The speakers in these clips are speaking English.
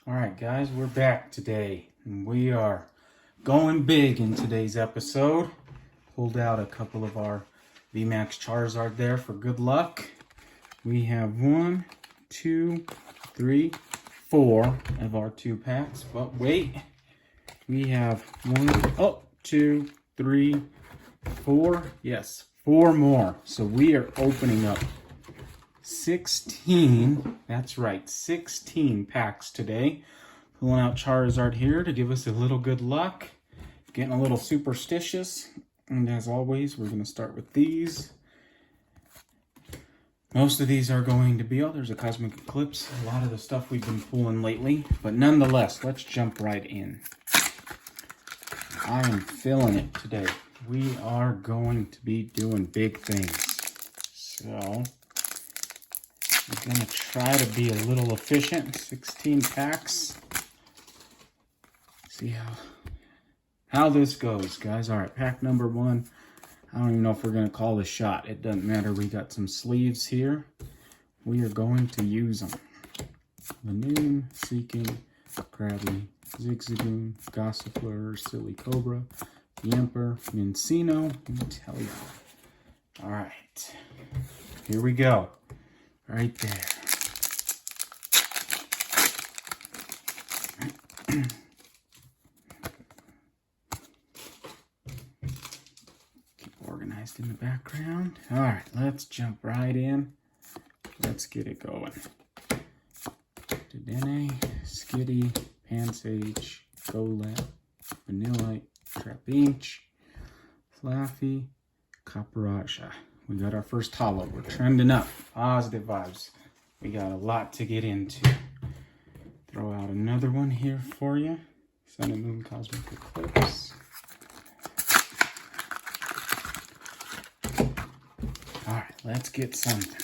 All right, guys, we're back today, and we are going big in today's episode. Pulled out a couple of our VMAX Charizard there for good luck. We have 1, 2, 3, 4 of our 2 packs. But wait, we have 1, 2, 3, 4. Yes, 4 more. So we are opening up 16, that's right, 16 packs today. Pulling out Charizard here to give us a little good luck. Getting a little superstitious. And as always, we're going to start with these. Most of these are going to be, there's a Cosmic Eclipse. A lot of the stuff we've been pulling lately. But nonetheless, let's jump right in. I am feeling it today. We are going to be doing big things. So we're going to try to be a little efficient. 16 packs. See how this goes, guys. All right, pack number 1. I don't even know if we're going to call this shot. It doesn't matter. We got some sleeves here. We are going to use them. Lanoon, Seeking, Krabby, Zigzagoon, Gossifleur, Silly Cobra, Yamper, Mincino, and Telio. All right, here we go. Right there. Keep organized in the background. All right, let's jump right in. Let's get it going. Dedenne, Skitty, Pansage, Golett, Vanillite, Trapinch, Flaffy, Caparaja. We got our first holo. We're trending up. Positive vibes. We got a lot to get into. Throw out another one here for you. Sun and Moon Cosmic Eclipse. Alright, let's get something.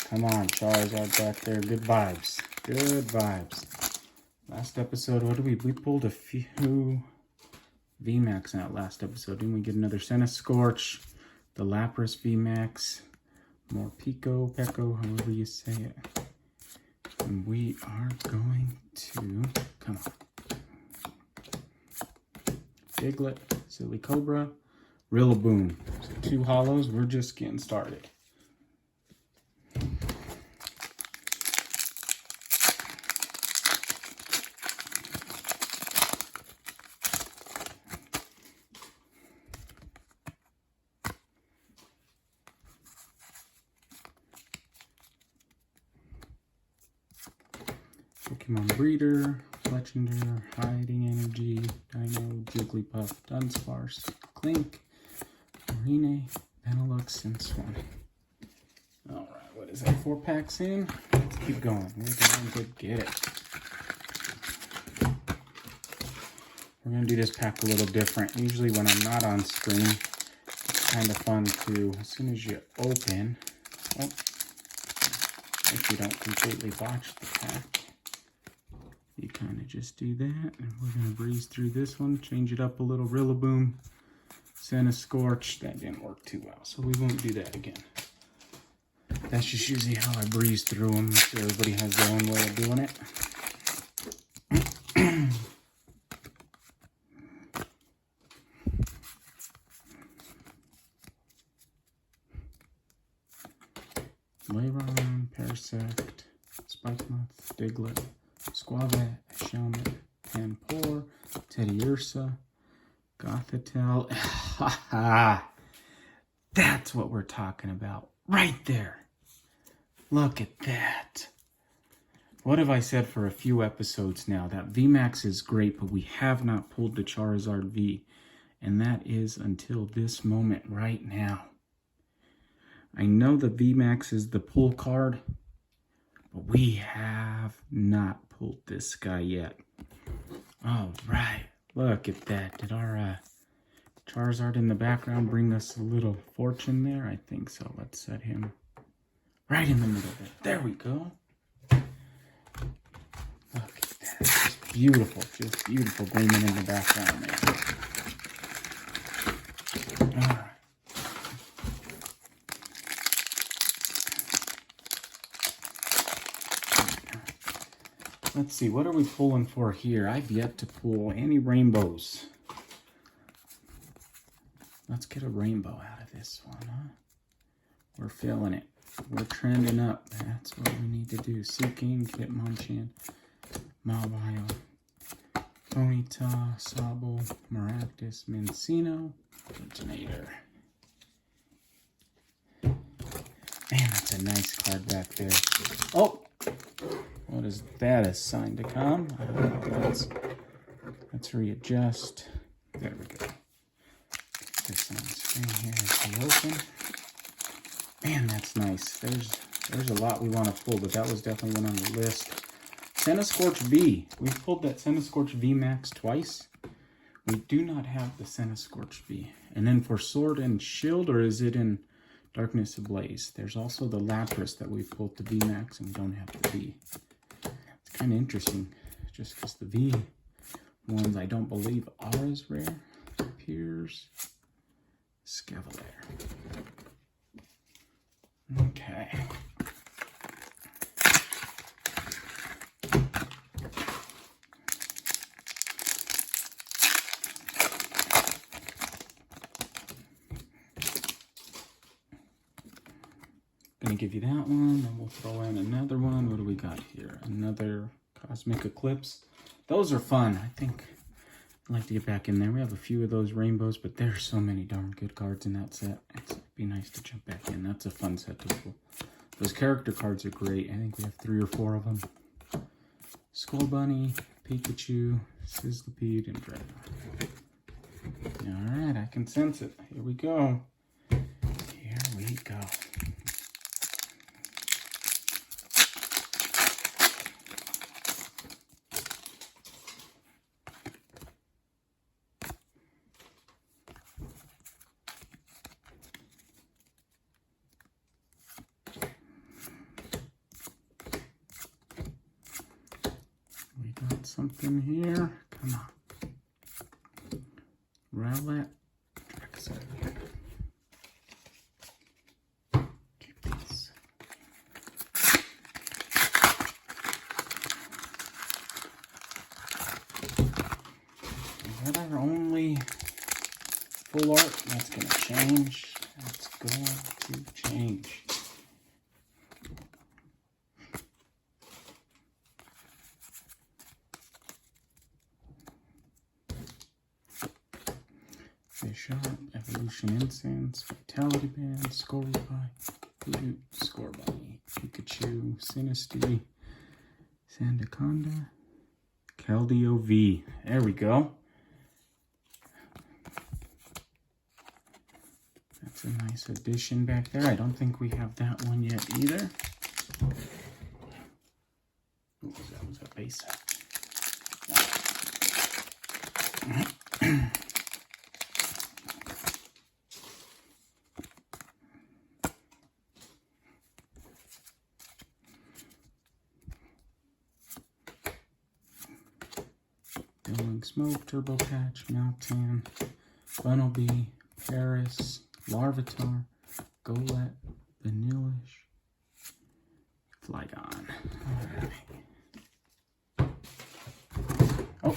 Come on, Charizard back there. Good vibes. Good vibes. Last episode, what did we pulled a few VMAX out last episode. Didn't we get another Scorch? The Lapras VMAX, more Pico, Pecco, however you say it. And we are going to, come on. Diglett, Silly Cobra, Rillaboom. So 2 holos, we're just getting started. Pokemon Breeder, Fletchinder, Hiding Energy, Dino, Jigglypuff, Dunsparce, Clink, Marine, Benelux, and Swan. Alright, what is that? 4 packs in? Let's keep going. We're going to get it. We're going to do this pack a little different. Usually when I'm not on screen, it's kind of fun to, as soon as you open, if you don't completely botch the pack, you kind of just do that, and we're going to breeze through this one, change it up a little. Rillaboom, Scorch, that didn't work too well, so we won't do that again. That's just usually how I breeze through them. So everybody has their own way of doing it. Lairon, Parasect, Spikemuth, Diglett, Squavet, Shelmet, Panpour, Teddiursa, Gothitelle. That's what we're talking about. Right there. Look at that. What have I said for a few episodes now? That VMAX is great, but we have not pulled the Charizard V. And that is until this moment right now. I know the VMAX is the pull card, but we have not pulled this guy yet. All right, look at that. Did our Charizard in the background bring us a little fortune there? I think so. Let's set him right in the middle there. There we go. Look at that. Just beautiful gleaming in the background there. All right. Let's see, what are we pulling for here? I've yet to pull any rainbows. Let's get a rainbow out of this one, huh? We're feeling it. We're trending up. That's what we need to do. Seeking, Hitmonchan, Mawile, Ponyta, Sabo, Maractus, Mincino, Originator. Man, that's a nice card back there. Oh! What is that? A sign to come? I don't think let's readjust. There we go. Get this on the screen here as we open. Man, that's nice. There's a lot we want to pull, but that was definitely one on the list. Centiskorch V. We've pulled that Centiskorch V Max twice. We do not have the Centiskorch V. And then for Sword and Shield, or is it in Darkness Ablaze? There's also the Lapras that we pulled the V Max and we don't have the V. It's kind of interesting, just because the V ones I don't believe are as rare. Piers, Scavalier. Okay. Gonna give you that one, and we'll throw in another one. What do we got here? Another Cosmic Eclipse. Those are fun. I think I'd like to get back in there. We have a few of those rainbows, but there's so many darn good cards in that set. It'd be nice to jump back in. That's a fun set to pull. Those character cards are great. I think we have 3 or 4 of them. Skull Bunny, Pikachu, Sizzlipede, and Dragon. Alright, I can sense it. Here we go. Here we go. Something here. Come on. Rowlet. Keep these. Is that our only full art? That's going to change. That's going to change. Bisharp, Evolution Incense, Vitality Band, Scorpie, Hoodoo, Scorbunny, Pikachu, Sinistea, Sandaconda, Keldeo V. There we go. That's a nice addition back there. I don't think we have that one yet either. What was that? Was that base? Billowing Smoke, Turbo Patch, Meltan, Bunnelby, Paris, Larvitar, Golett, Vanillish, Flygon. Alright. Oh.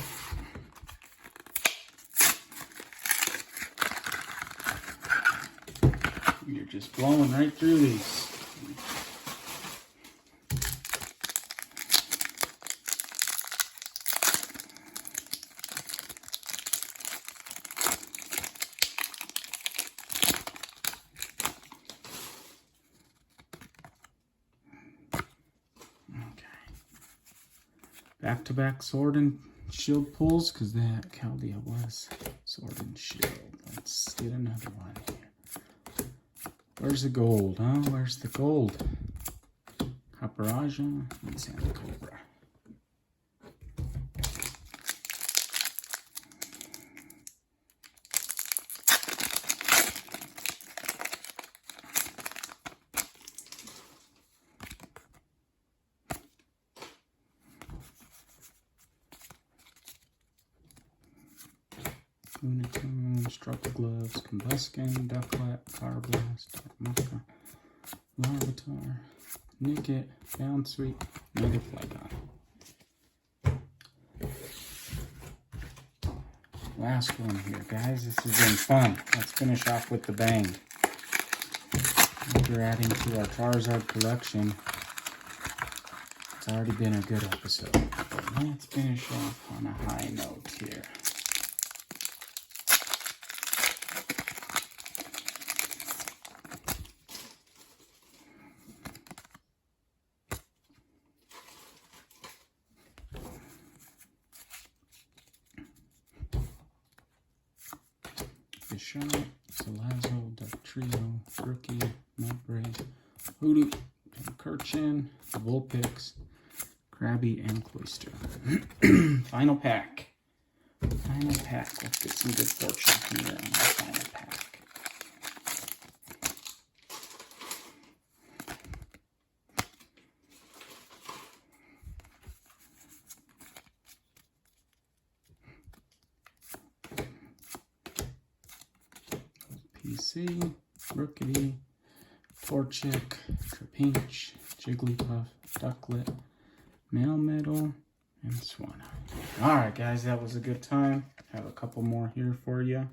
You're just blowing right through these. Back-to-back Sword and Shield pulls, because that Keldeo was Sword and Shield. Let's get another one here. Where's the gold, huh? Where's the gold? Caparaja and Santa Cobra. Lunatone, Struggle Gloves, Combuskin, Ducklet, Fire Blast, Mucka, Larvitar, Nickit, Down Sweep, another Flygon. Last one here, guys. This has been fun. Let's finish off with the bang. After adding to our Charizard collection, it's already been a good episode. But let's finish off on a high note here. Shot, Salazzle, Dugtrio, Rookie, Mudbray, Hoodoo, Kirchin, Vulpix, Krabby, and Cloyster. Final pack. Final pack. Let's get some good fortune here on the final pack. PC, Rookie, Torchic, Trapinch, Jigglypuff, Ducklet, Melmetal, and Swanna. Alright guys, that was a good time. Have a couple more here for you.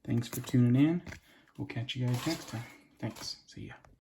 Thanks for tuning in. We'll catch you guys next time. Thanks. See ya.